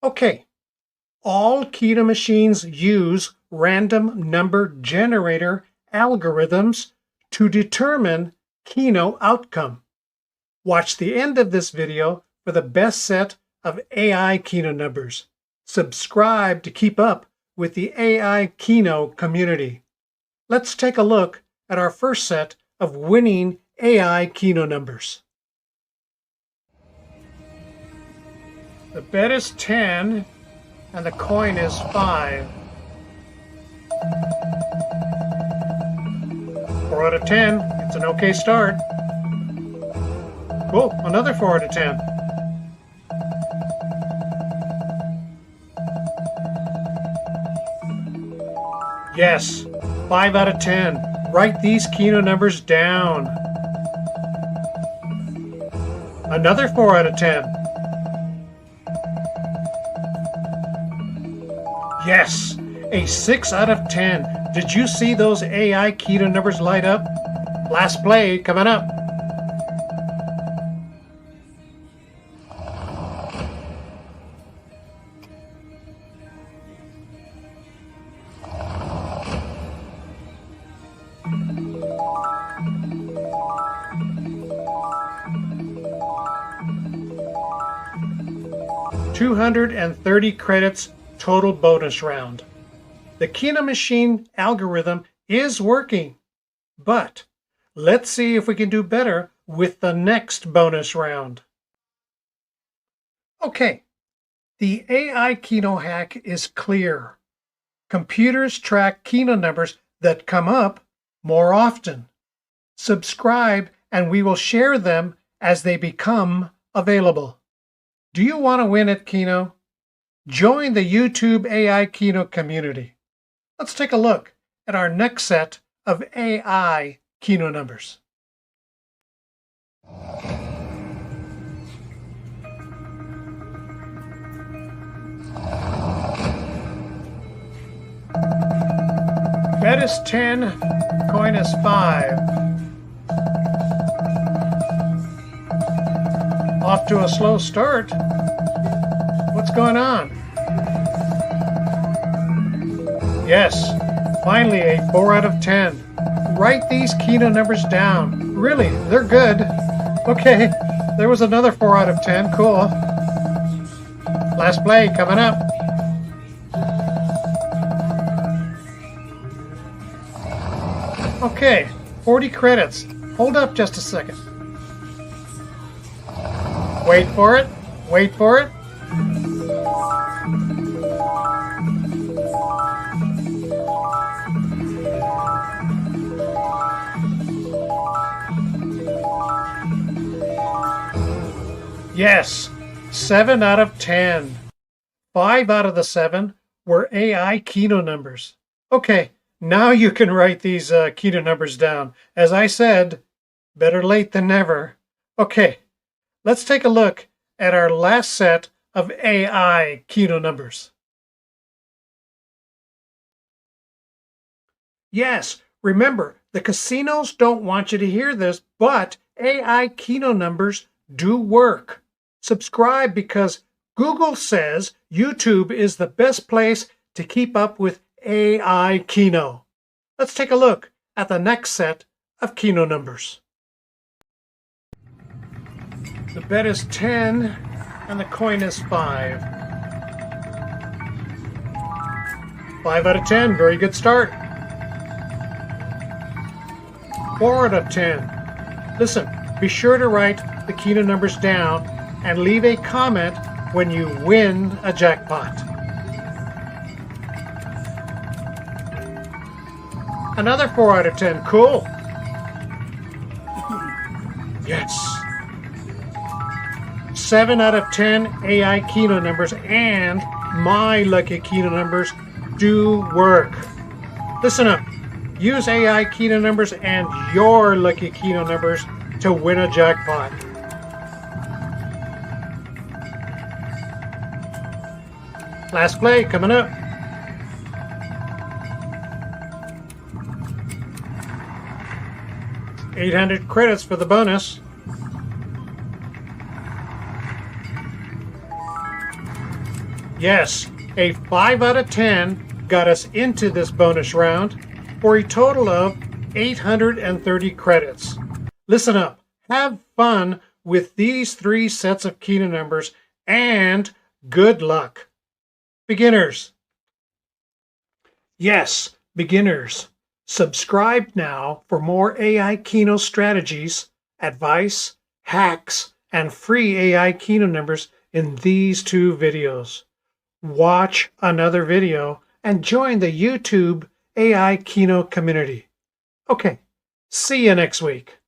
Okay, all Keno machines use random number generator algorithms to determine Keno outcome. Watch the end of this video for the best set of AI Keno numbers. Subscribe to keep up with the AI Keno community. Let's take a look at our first set of winning AI Keno numbers. The bet is 10 and the coin is 5. 4 out of 10, it's an okay start. Cool, another 4 out of 10. Yes, 5 out of 10. Write these Keno numbers down. Another 4 out of 10. Yes, a 6 out of 10. Did you see those AI Keno numbers light up? Last play coming up. $230 credits total bonus round. The Keno machine algorithm is working, but let's see if we can do better with the next bonus round. Okay, the AI Keno hack is clear. Computers track Keno numbers that come up more often. Subscribe and we will share them as they become available. Do you want to win at Keno? Join the YouTube AI Keno community. Let's take a look at our next set of AI Keno numbers. Bet is 10, coin is 5. Off to a slow start. What's going on? Yes, finally a 4 out of 10. Write these Keno numbers down. Really, they're good. Okay, there was another 4 out of 10. Cool. Last play coming up. Okay, 40 credits. Hold up just a second. Wait for it. Wait for it. Yes, 7 out of 10. 5 out of the 7 were AI Keno numbers. Okay, now you can write these Keno numbers down. As I said, better late than never. Okay, let's take a look at our last set of AI Keno numbers. Yes, remember, the casinos don't want you to hear this, but AI Keno numbers do work. Subscribe because Google says YouTube is the best place to keep up with AI Keno. Let's take a look at the next set of Keno numbers. The bet is 10 and the coin is 5. 5 out of 10, very good start. 4 out of 10. Listen, be sure to write the Keno numbers down and leave a comment when you win a jackpot. Another 4 out of 10. Cool. Yes. 7 out of 10 AI Keno numbers and my lucky Keno numbers do work. Listen up. Use AI Keno numbers and your lucky Keno numbers to win a jackpot. Last play coming up. $800 credits for the bonus. Yes, a 5 out of 10 got us into this bonus round for a total of 830 credits. Listen up, have fun with these 3 sets of Keno numbers, and good luck. Beginners. Yes, beginners. Subscribe now for more AI Keno strategies, advice, hacks, and free AI Keno numbers in these 2 videos. Watch another video and join the YouTube AI Keno community. Okay, see you next week.